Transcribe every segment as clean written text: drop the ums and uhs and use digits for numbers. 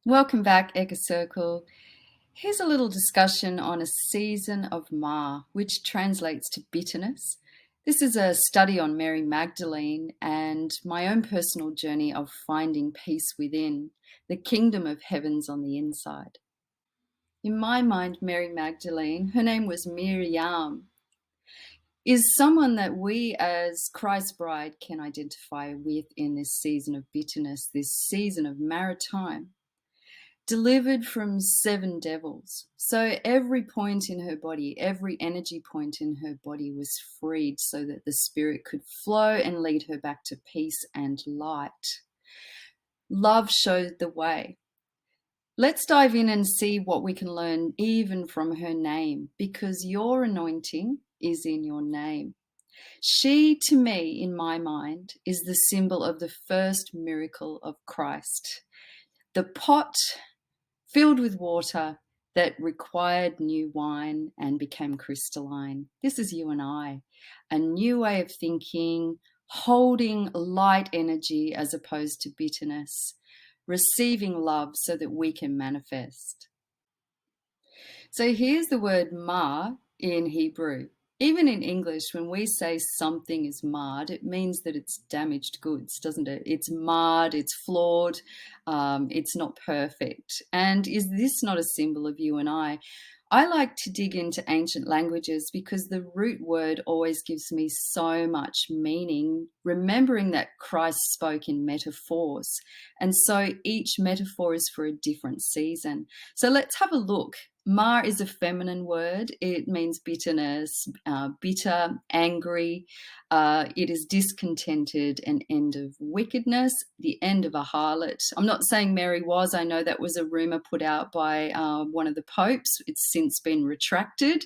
Welcome back, Echo Circle. Here's a little discussion on a season of Ma, which translates to bitterness. This is a study on Mary Magdalene and my own personal journey of finding peace within, the kingdom of heavens on the inside. In my mind, Mary Magdalene, her name was Miriam, is someone that we as Christ's bride can identify with in this season of bitterness, this season of maritime. Delivered from 7 devils. So every point in her body, every energy point in her body was freed so that the spirit could flow and lead her back to peace and light. Love showed the way. Let's dive in and see what we can learn even from her name, because your anointing is in your name. She, to me, in my mind, is the symbol of the first miracle of Christ. The pot filled with water that required new wine and became crystalline. This is you and I, a new way of thinking, holding light energy as opposed to bitterness, receiving love so that we can manifest. So here's the word ma in Hebrew. Even in English, when we say something is marred, it means that it's damaged goods, doesn't it? It's marred, it's flawed, it's not perfect. And is this not a symbol of you and I? I like to dig into ancient languages because the root word always gives me so much meaning, remembering that Christ spoke in metaphors. And so each metaphor is for a different season. So let's have a look. Ma is a feminine word. It means bitterness, bitter, angry. It is discontented, an end of wickedness, the end of a harlot. I'm not saying Mary was. I know that was a rumor put out by one of the popes. It's since been retracted.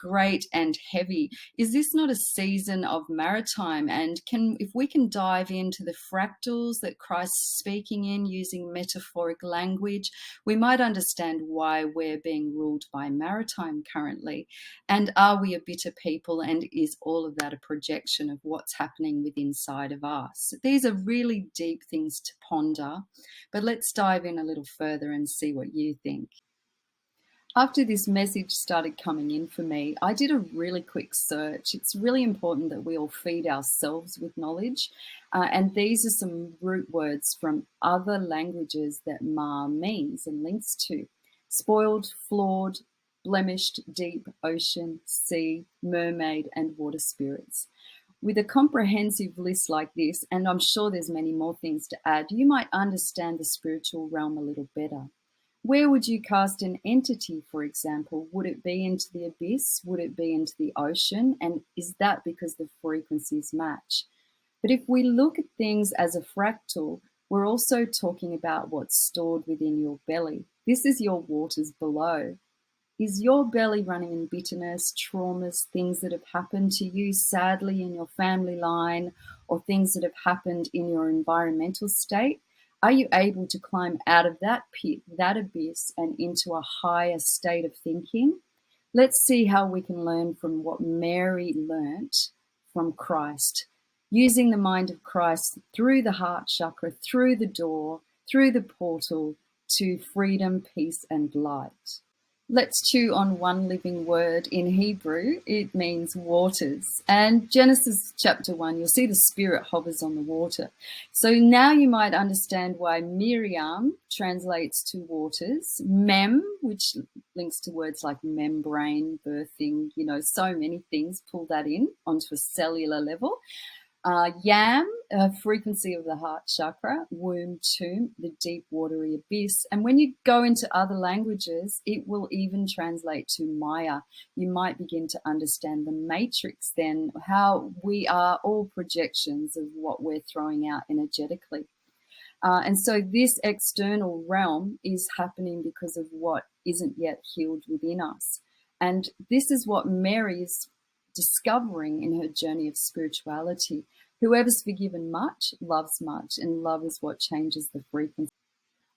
Great and heavy. Is this not a season of maritime? And if we can dive into the fractals that Christ's speaking in using metaphoric language, we might understand why we're being ruled by maritime currently. And are we a bitter people? And is all of that a projection of what's happening within inside of us? These are really deep things to ponder, but let's dive in a little further and see what you think. After this message started coming in for me, I did a really quick search. It's really important that we all feed ourselves with knowledge. And these are some root words from other languages that Ma means and links to: spoiled, flawed, blemished, deep, ocean, sea, mermaid, and water spirits. With a comprehensive list like this, and I'm sure there's many more things to add, you might understand the spiritual realm a little better. Where would you cast an entity, for example? Would it be into the abyss? Would it be into the ocean? And is that because the frequencies match? But if we look at things as a fractal, we're also talking about what's stored within your belly. This is your waters below. Is your belly running in bitterness, traumas, things that have happened to you sadly in your family line, or things that have happened in your environmental state? Are you able to climb out of that pit, that abyss, and into a higher state of thinking? Let's see how we can learn from what Mary learnt from Christ, using the mind of Christ through the heart chakra, through the door, through the portal to freedom, peace, and light. Let's chew on one living word in Hebrew. It means waters. And Genesis chapter 1, you'll see the Spirit hovers on the water. So now you might understand why Miriam translates to waters. Mem, which links to words like membrane, birthing, so many things, pull that in onto a cellular level. Yam, frequency of the heart chakra, womb tomb, the deep watery abyss. And when you go into other languages, it will even translate to Maya. You might begin to understand the matrix then, how we are all projections of what we're throwing out energetically. And so this external realm is happening because of what isn't yet healed within us. And this is what Mary is discovering in her journey of spirituality. Whoever's forgiven much loves much, and love is what changes the frequency.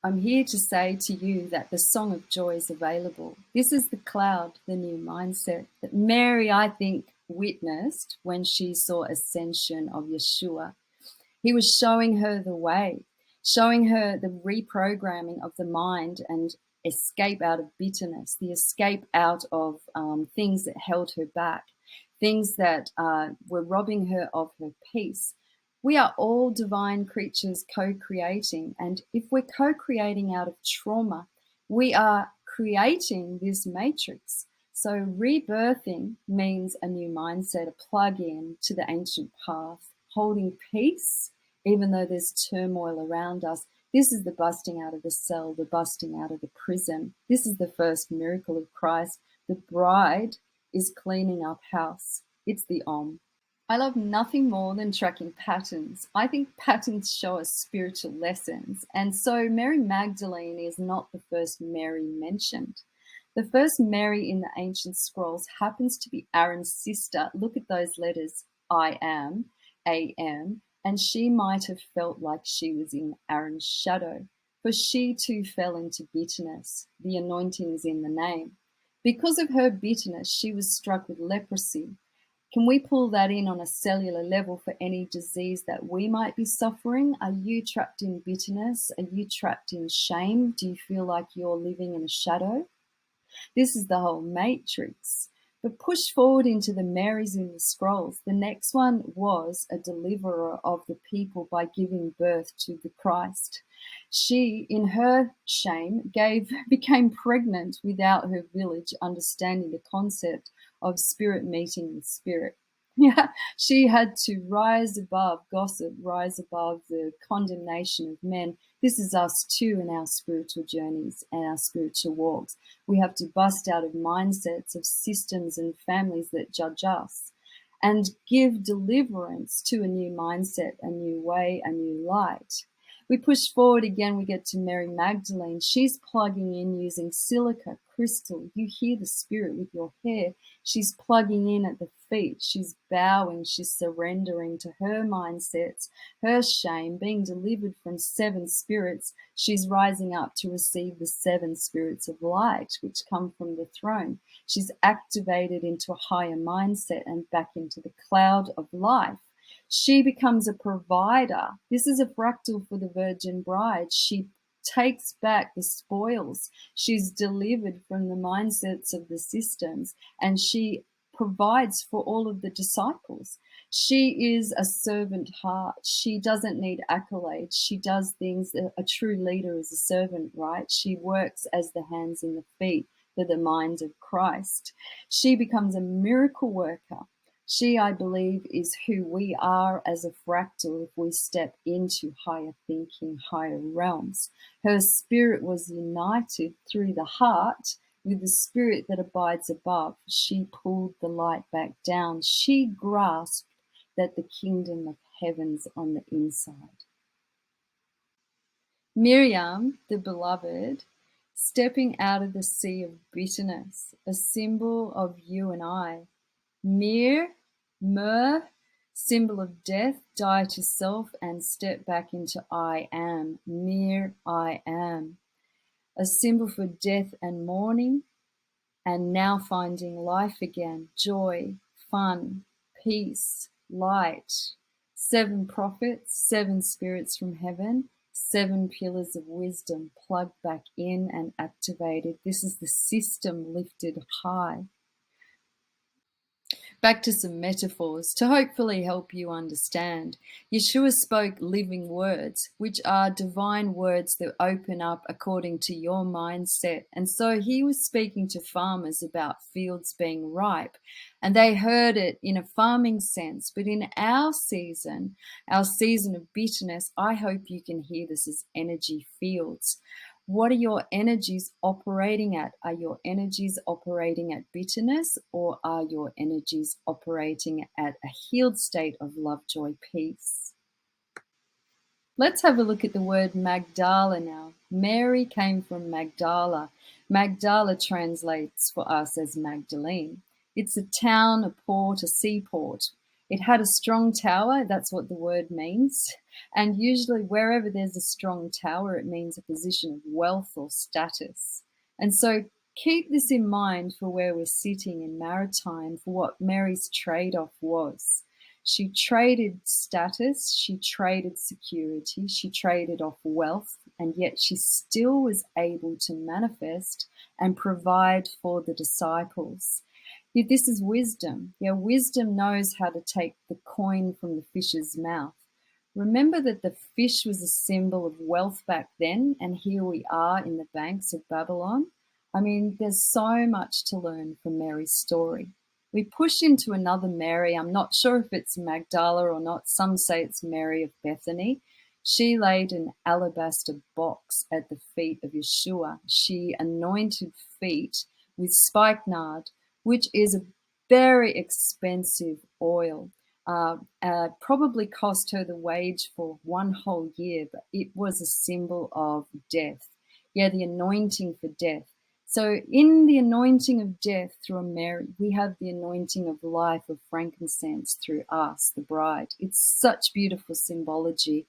I'm here to say to you that the song of joy is available. This is the cloud, the new mindset that Mary, I think, witnessed when she saw ascension of Yeshua. He was showing her the way. showing her the reprogramming of the mind and escape out of bitterness, the escape out of things that held her back, things that were robbing her of her peace. We are all divine creatures co creating. And if we're co creating out of trauma, we are creating this matrix. So, rebirthing means a new mindset, a plug in to the ancient path, holding peace, even though there's turmoil around us. This is the busting out of the cell, the busting out of the prison. This is the first miracle of Christ. The bride is cleaning up house. It's the Om. I love nothing more than tracking patterns. I think patterns show us spiritual lessons. And so Mary Magdalene is not the first Mary mentioned. The first Mary in the ancient scrolls happens to be Aaron's sister. Look at those letters, I am, A-M, and she might have felt like she was in Aaron's shadow, for she too fell into bitterness. The anointing is in the name. Because of her bitterness, she was struck with leprosy. Can we pull that in on a cellular level for any disease that we might be suffering? Are you trapped in bitterness? Are you trapped in shame? Do you feel like you're living in a shadow? This is the whole matrix. But push forward into the Marys in the scrolls. The next one was a deliverer of the people by giving birth to the Christ. She, in her shame, became pregnant without her village understanding the concept of spirit meeting with spirit. Yeah, she had to rise above gossip, rise above the condemnation of men. This is us too in our spiritual journeys and our spiritual walks. We have to bust out of mindsets of systems and families that judge us and give deliverance to a new mindset, a new way, a new light. We push forward again, we get to Mary Magdalene. She's plugging in using silica, crystal. You hear the spirit with your hair. She's plugging in at the feet. She's bowing. She's surrendering to her mindsets, her shame, being delivered from 7 spirits. She's rising up to receive the 7 spirits of light, which come from the throne. She's activated into a higher mindset and back into the cloud of life. She becomes a provider. This is a fractal for the Virgin Bride. She takes back the spoils. She's delivered from the mindsets of the systems, and she provides for all of the disciples. She is a servant heart. She doesn't need accolades. She does things. A true leader is a servant, right? She works as the hands and the feet for the mind of Christ. She becomes a miracle worker. She, I believe, is who we are as a fractal if we step into higher thinking, higher realms. Her spirit was united through the heart with the spirit that abides above. She pulled the light back down. She grasped that the kingdom of heaven's on the inside. Miriam, the beloved, stepping out of the sea of bitterness, a symbol of you and I. Mir, symbol of death, die to self and step back into I am. Mere I am. A symbol for death and mourning, and now finding life again, joy, fun, peace, light. 7 prophets, 7 spirits from heaven, 7 pillars of wisdom plugged back in and activated. This is the system lifted high. Back to some metaphors to hopefully help you understand. Yeshua spoke living words, which are divine words that open up according to your mindset. And so he was speaking to farmers about fields being ripe, and they heard it in a farming sense. But in our season of bitterness, I hope you can hear this as energy fields. What are your energies operating at? Are your energies operating at bitterness, or are your energies operating at a healed state of love, joy, peace? Let's have a look at the word Magdala now. Mary came from Magdala. Magdala translates for us as Magdalene. It's a town, a port, a seaport. It had a strong tower, that's what the word means. And usually wherever there's a strong tower, it means a position of wealth or status. And so keep this in mind for where we're sitting in maritime, for what Mary's trade-off was. She traded status, she traded security, she traded off wealth, and yet she still was able to manifest and provide for the disciples. Yet this is wisdom. Yeah, wisdom knows how to take the coin from the fish's mouth. Remember that the fish was a symbol of wealth back then, and here we are in the banks of Babylon. I mean, there's so much to learn from Mary's story. We push into another Mary. I'm not sure if it's Magdala or not. Some say it's Mary of Bethany. She laid an alabaster box at the feet of Yeshua. She anointed feet with spikenard, which is a very expensive oil. Probably cost her the wage for one whole year, but it was a symbol of death. Yeah, the anointing for death. So, in the anointing of death through a Mary, we have the anointing of life of frankincense through us, the bride. It's such beautiful symbology.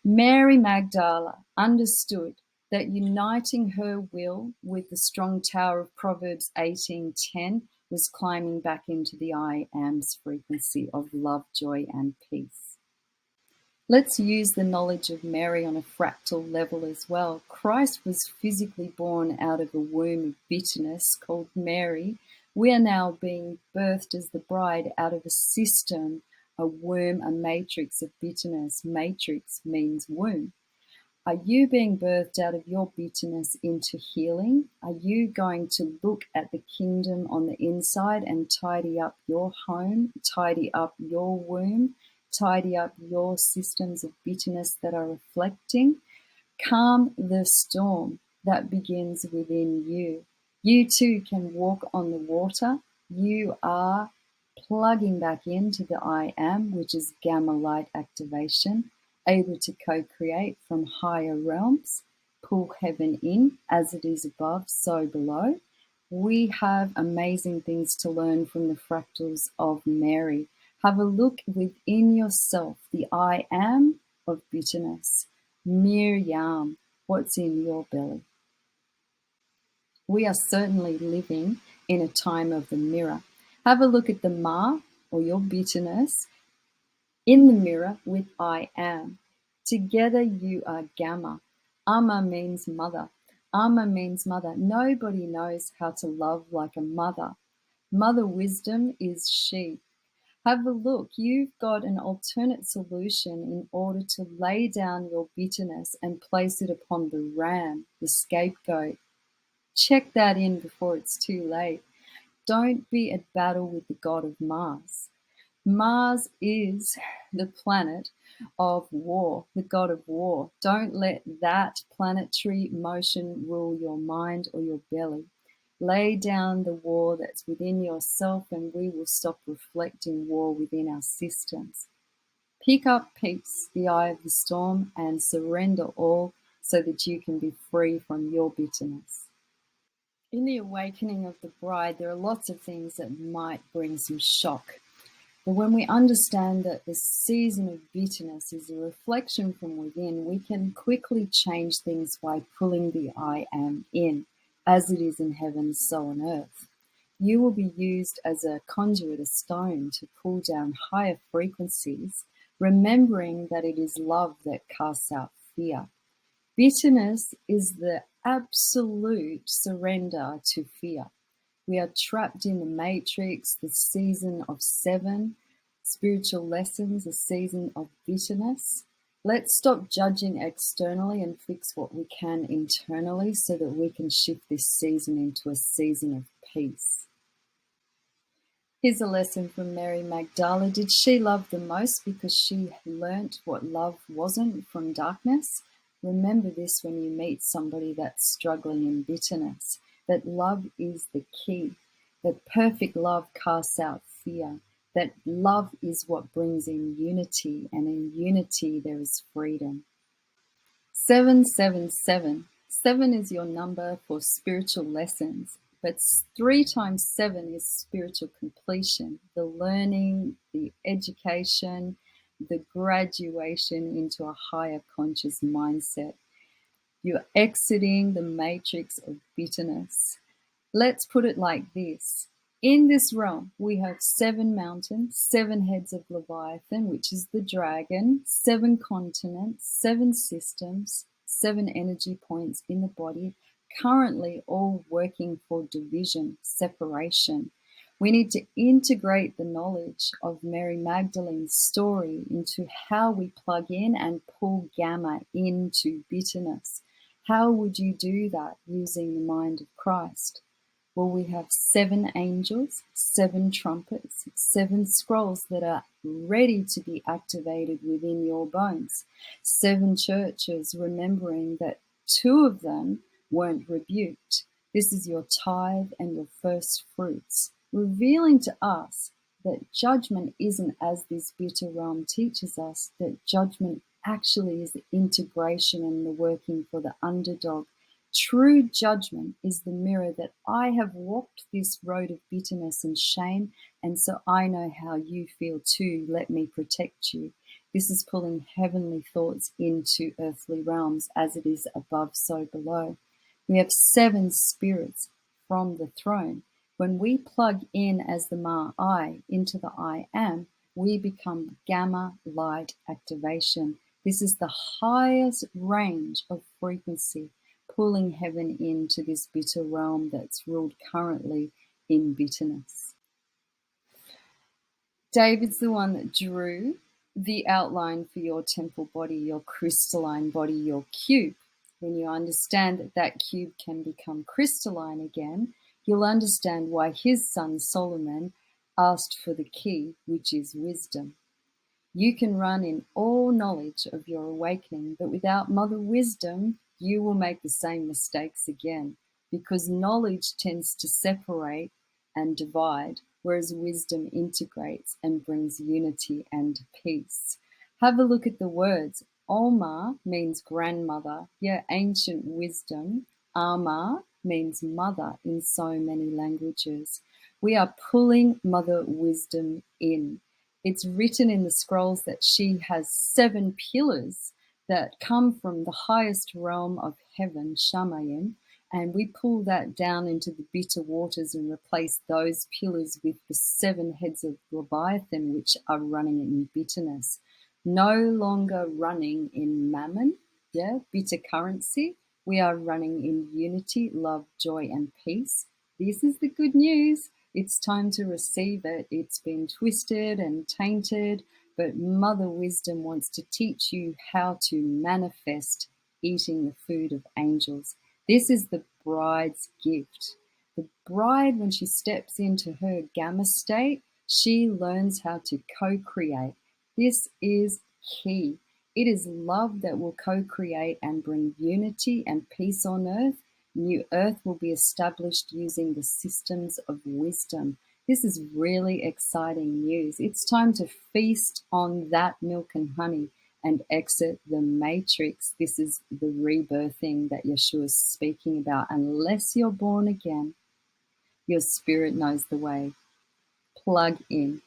Mary Magdala understood that uniting her will with the strong tower of Proverbs 18:10 was climbing back into the I am's frequency of love, joy, and peace. Let's use the knowledge of Mary on a fractal level as well. Christ was physically born out of a womb of bitterness called Mary. We are now being birthed as the bride out of a system, a womb, a matrix of bitterness. Matrix means womb. Are you being birthed out of your bitterness into healing? Are you going to look at the kingdom on the inside and tidy up your home, tidy up your womb, tidy up your systems of bitterness that are reflecting? Calm the storm that begins within you. You too can walk on the water. You are plugging back into the I am, which is gamma light activation, able to co-create from higher realms, pull heaven in, as it is above, so below. We have amazing things to learn from the fractals of Mary. Have a look within yourself, the I am of bitterness. Miriam, what's in your belly? We are certainly living in a time of the mirror. Have a look at the Ma, or your bitterness, in the mirror with I am. Together you are Gamma. Amma means mother. Amma means mother. Nobody knows how to love like a mother. Mother wisdom is she. Have a look. You've got an alternate solution in order to lay down your bitterness and place it upon the ram, the scapegoat. Check that in before it's too late. Don't be at battle with the god of Mars. Mars is the planet of war, the god of war. Don't let that planetary motion rule your mind or your belly. Lay down the war that's within yourself, and we will stop reflecting war within our systems. Pick up peace, the eye of the storm, and surrender all so that you can be free from your bitterness. In the awakening of the bride, there are lots of things that might bring some shock. But when we understand that the season of bitterness is a reflection from within, we can quickly change things by pulling the I am in, as it is in heaven, so on earth. You will be used as a conduit, a stone, to pull down higher frequencies, remembering that it is love that casts out fear. Bitterness is the absolute surrender to fear. We are trapped in the matrix, the season of 7, spiritual lessons, a season of bitterness. Let's stop judging externally and fix what we can internally so that we can shift this season into a season of peace. Here's a lesson from Mary Magdalene. Did she love the most because she learnt what love wasn't from darkness? Remember this when you meet somebody that's struggling in bitterness, that love is the key, that perfect love casts out fear, that love is what brings in unity, and in unity there is freedom. 777. 7 is your number for spiritual lessons, but 3 times 7 is spiritual completion, the learning, the education, the graduation into a higher conscious mindset. You're exiting the matrix of bitterness. Let's put it like this. In this realm, we have 7 mountains, 7 heads of Leviathan, which is the dragon, 7 continents, 7 systems, 7 energy points in the body, currently all working for division, separation. We need to integrate the knowledge of Mary Magdalene's story into how we plug in and pull gamma into bitterness. How would you do that using the mind of Christ? Well, we have 7 angels, 7 trumpets, 7 scrolls that are ready to be activated within your bones. 7 churches, remembering that 2 of them weren't rebuked. This is your tithe and your first fruits, revealing to us that judgment isn't as this bitter realm teaches us, that judgment actually is the integration and the working for the underdog. True judgment is the mirror that I have walked this road of bitterness and shame, and so I know how you feel too. Let me protect you. This is pulling heavenly thoughts into earthly realms, as it is above, so below. We have 7 spirits from the throne. When we plug in as the Ma I into the I am, we become gamma light activation. This is the highest range of frequency, pulling heaven into this bitter realm that's ruled currently in bitterness. David's the one that drew the outline for your temple body, your crystalline body, your cube. When you understand that that cube can become crystalline again, you'll understand why his son Solomon asked for the key, which is wisdom. You can run in all knowledge of your awakening, but without Mother Wisdom, you will make the same mistakes again, because knowledge tends to separate and divide, whereas wisdom integrates and brings unity and peace. Have a look at the words. Oma means grandmother, yeah, ancient wisdom. Ama means mother in so many languages. We are pulling Mother Wisdom in. It's written in the scrolls that she has 7 pillars that come from the highest realm of heaven, Shamayim, and we pull that down into the bitter waters and replace those pillars with the 7 heads of Leviathan, which are running in bitterness. No longer running in mammon, yeah, bitter currency. We are running in unity, love, joy, and peace. This is the good news. It's time to receive it. It's been twisted and tainted, but Mother Wisdom wants to teach you how to manifest eating the food of angels. This is the bride's gift. The bride, when she steps into her gamma state, she learns how to co-create. This is key. It is love that will co-create and bring unity and peace on earth. New earth will be established using the systems of wisdom. This is really exciting news. It's time to feast on that milk and honey and exit the matrix. This is the rebirthing that Yeshua is speaking about. Unless you're born again, your spirit knows the way. Plug in.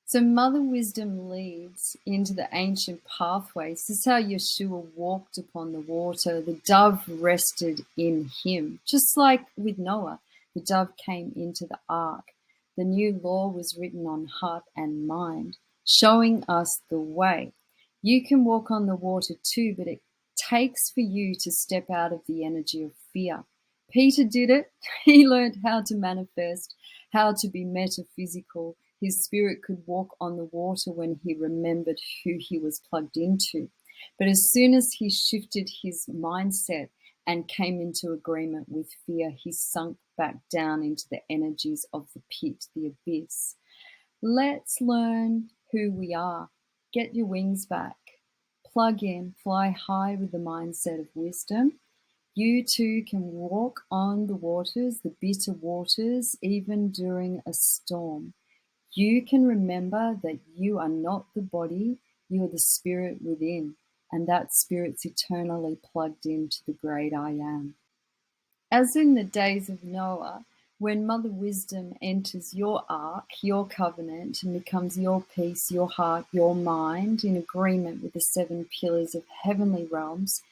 So Mother Wisdom leads into the ancient pathways. This is how Yeshua walked upon the water. The dove rested in him. Just like with Noah, the dove came into the ark. The new law was written on heart and mind, showing us the way. You can walk on the water too, but it takes for you to step out of the energy of fear. Peter did it. He learned how to manifest, how to be metaphysical. His spirit could walk on the water when he remembered who he was plugged into. But as soon as he shifted his mindset and came into agreement with fear, he sunk back down into the energies of the pit, the abyss. Let's learn who we are. Get your wings back. Plug in, fly high with the mindset of wisdom. You too can walk on the waters, the bitter waters, even during a storm. You can remember that you are not the body, you are the spirit within, and that spirit's eternally plugged into the great I am. As in the days of Noah, when Mother Wisdom enters your ark, your covenant, and becomes your peace, your heart, your mind, in agreement with the 7 pillars of heavenly realms,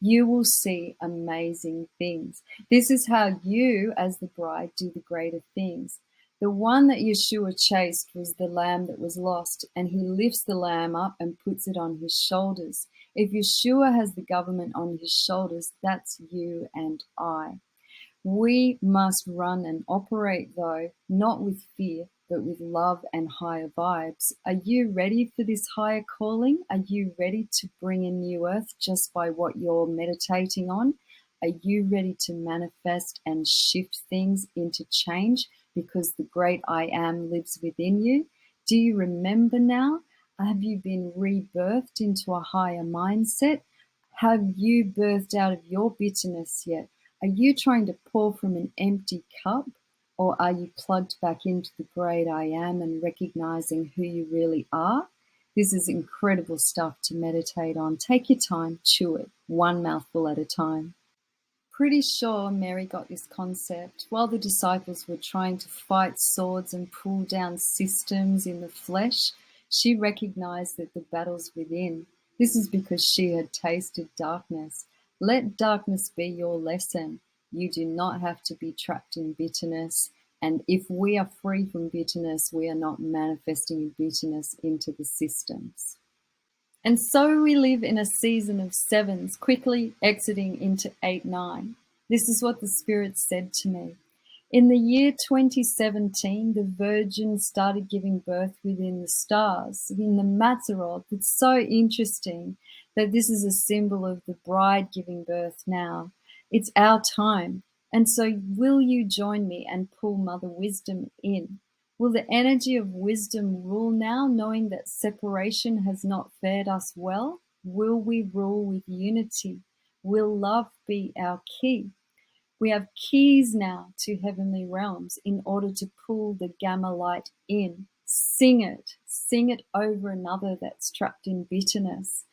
You will see amazing things. This is how you, as the bride, do the greater things. The one that Yeshua chased was the lamb that was lost, and he lifts the lamb up and puts it on his shoulders. If Yeshua has the government on his shoulders, that's you and I. We must run and operate, though, not with fear, but with love and higher vibes. Are you ready for this higher calling? Are you ready to bring in new earth just by what you're meditating on? Are you ready to manifest and shift things into change because the great I am lives within you? Do you remember now? Have you been rebirthed into a higher mindset? Have you birthed out of your bitterness yet? Are you trying to pour from an empty cup, or are you plugged back into the great I am and recognizing who you really are? This is incredible stuff to meditate on. Take your time, chew it, one mouthful at a time. Pretty sure Mary got this concept while the disciples were trying to fight swords and pull down systems in the flesh. She recognized that the battle's within. This is because she had tasted darkness. Let darkness be your lesson. You do not have to be trapped in bitterness. And if we are free from bitterness, we are not manifesting bitterness into the systems. And so we live in a season of sevens, quickly exiting into 8-9. This is what the Spirit said to me. In the year 2017, the Virgin started giving birth within the stars, in the Mazzaroth. It's so interesting that this is a symbol of the bride giving birth now. It's our time. And so will you join me and pull Mother Wisdom in? Will the energy of wisdom rule now, knowing that separation has not fared us well? Will we rule with unity? Will love be our key? We have keys now to heavenly realms in order to pull the gamma light in. Sing it over another that's trapped in bitterness.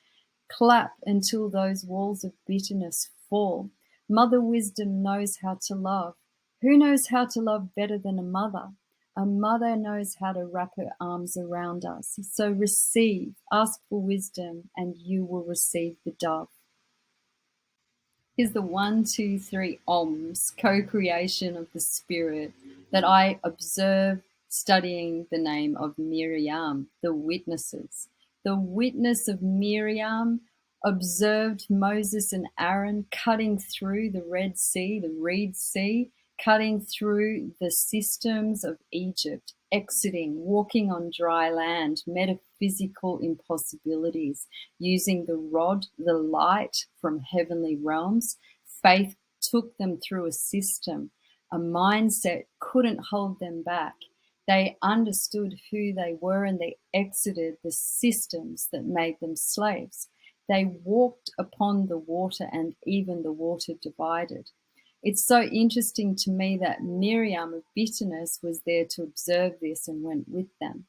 Clap until those walls of bitterness fall. Mother Wisdom knows how to love. Who knows how to love better than a mother? A mother knows how to wrap her arms around us. So receive, ask for wisdom, and you will receive the dove. Is the 1, 2, 3 Oms, co-creation of the Spirit, that I observe studying the name of Miriam, the witnesses. The witness of Miriam observed Moses and Aaron cutting through the Red Sea, the Reed Sea, cutting through the systems of Egypt, exiting, walking on dry land, metaphysical impossibilities, using the rod, the light from heavenly realms. Faith took them through a system. A mindset couldn't hold them back. They understood who they were and they exited the systems that made them slaves. They walked upon the water and even the water divided. It's so interesting to me that Miriam of bitterness was there to observe this and went with them.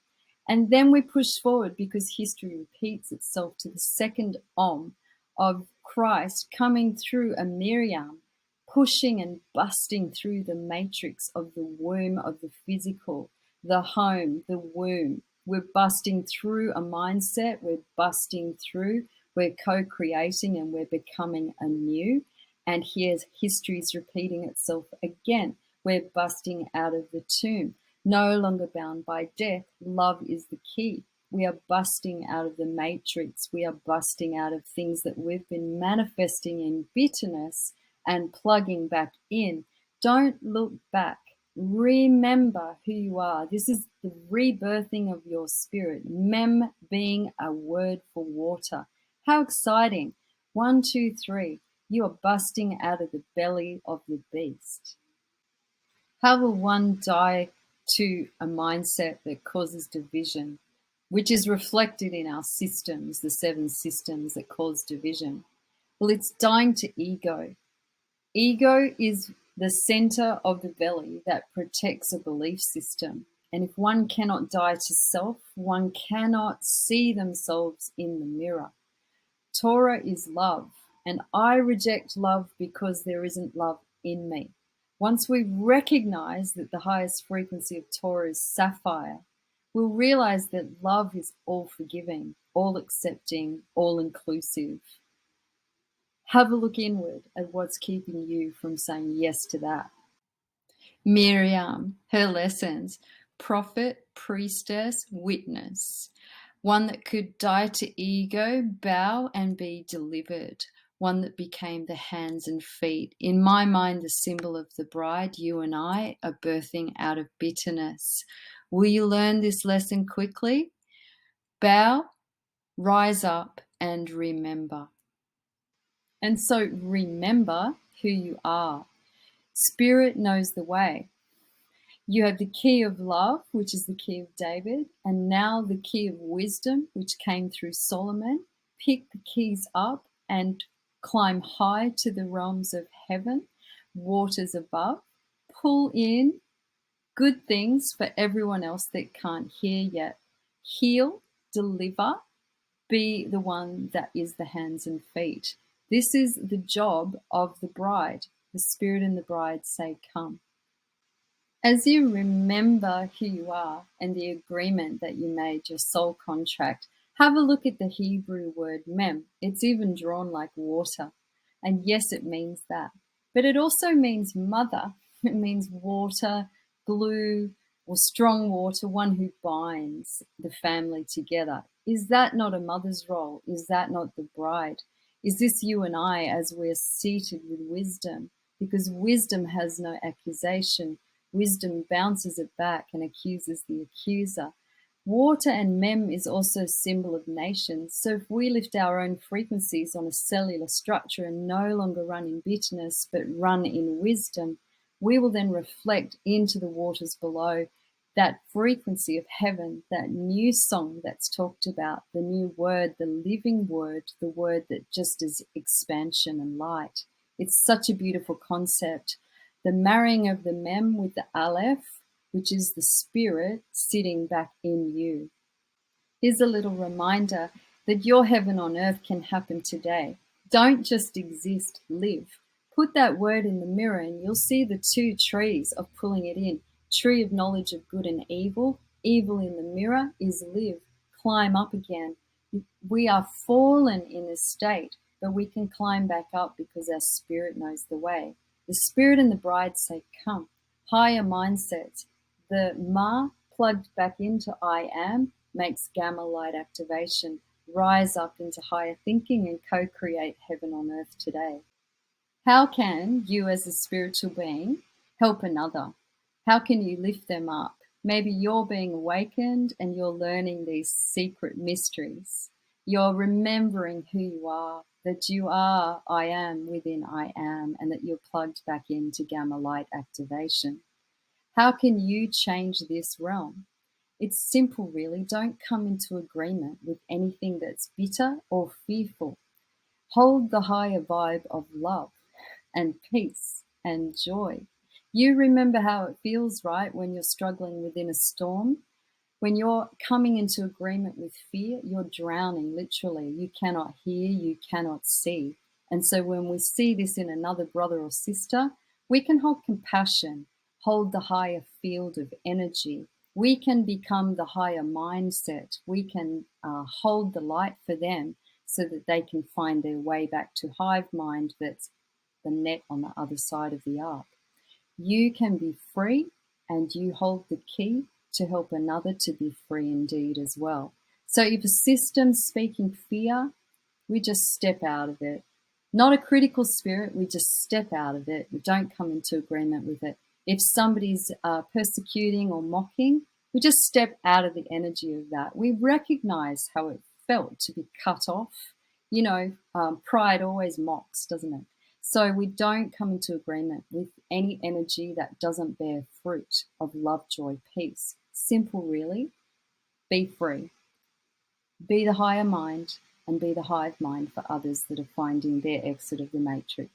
And then we push forward because history repeats itself to the second Om of Christ coming through a Miriam, pushing and busting through the matrix of the womb of the physical, the home, the womb. We're busting through a mindset, we're busting through, we're co-creating and we're becoming anew. And here's history's repeating itself again. We're busting out of the tomb, no longer bound by death. Love is the key. We are busting out of the matrix. We are busting out of things that we've been manifesting in bitterness and plugging back in. Don't look back. Remember who you are. This is the rebirthing of your spirit. Mem being a word for water. How exciting. 1, 2, 3. You are busting out of the belly of the beast. How will one die to a mindset that causes division, which is reflected in our systems, the 7 systems that cause division? Well, it's dying to ego. Ego is the center of the belly that protects a belief system. And if one cannot die to self, one cannot see themselves in the mirror. Torah is love, and I reject love because there isn't love in me. Once we recognize that the highest frequency of Torah is sapphire, we'll realize that love is all forgiving, all accepting, all inclusive. Have a look inward at what's keeping you from saying yes to that. Miriam, her lessons: prophet, priestess, witness. One that could die to ego, bow, and be delivered. One that became the hands and feet. In my mind, the symbol of the bride, you and I, are birthing out of bitterness. Will you learn this lesson quickly? Bow, rise up, and remember. And so remember who you are. Spirit knows the way. You have the key of love, which is the key of David, and now the key of wisdom, which came through Solomon. Pick the keys up and climb high to the realms of heaven, waters above. Pull in good things for everyone else that can't hear yet. Heal, deliver, be the one that is the hands and feet. This is the job of the bride. The Spirit and the bride say, come. As you remember who you are and the agreement that you made, your soul contract, have a look at the Hebrew word mem. It's even drawn like water. And yes, it means that. But it also means mother. It means water, glue, or strong water, one who binds the family together. Is that not a mother's role? Is that not the bride? Is this you and I as we're seated with wisdom? Because wisdom has no accusation. Wisdom bounces it back and accuses the accuser. Water and mem is also a symbol of nations. So if we lift our own frequencies on a cellular structure and no longer run in bitterness, but run in wisdom, we will then reflect into the waters below that frequency of heaven, that new song that's talked about, the new word, the living word, the word that just is expansion and light. It's such a beautiful concept. The marrying of the mem with the aleph, which is the spirit sitting back in you. Here's a little reminder that your heaven on earth can happen today. Don't just exist, live. Put that word in the mirror and you'll see the two trees of pulling it in. Tree of knowledge of good and evil. Evil in the mirror is live. Climb up again. We are fallen in this state, but we can climb back up because our spirit knows the way. The Spirit and the bride say, come. Higher mindsets. The Ma plugged back into I am makes gamma light activation. Rise up into higher thinking and co-create heaven on earth today. How can you as a spiritual being help another? How can you lift them up? Maybe you're being awakened and you're learning these secret mysteries. You're remembering who you are, that you are I am within I am, and that you're plugged back into gamma light activation. How can you change this realm? It's simple, really. Don't come into agreement with anything that's bitter or fearful. Hold the higher vibe of love and peace and joy. You remember how it feels, right, when you're struggling within a storm? When you're coming into agreement with fear, you're drowning, literally. You cannot hear, you cannot see. And so when we see this in another brother or sister, we can hold compassion, hold the higher field of energy. We can become the higher mindset. We can hold the light for them so that they can find their way back to hive mind that's the net on the other side of the ark. You can be free and you hold the key to help another to be free indeed as well. So if a system's speaking fear, we just step out of it. Not a critical spirit, we just step out of it. We don't come into agreement with it. If somebody's persecuting or mocking, we just step out of the energy of that. We recognize how it felt to be cut off. You know, pride always mocks, doesn't it? So we don't come into agreement with any energy that doesn't bear fruit of love, joy, peace. Simple, really. Be free. Be the higher mind and be the hive mind for others that are finding their exit of the matrix.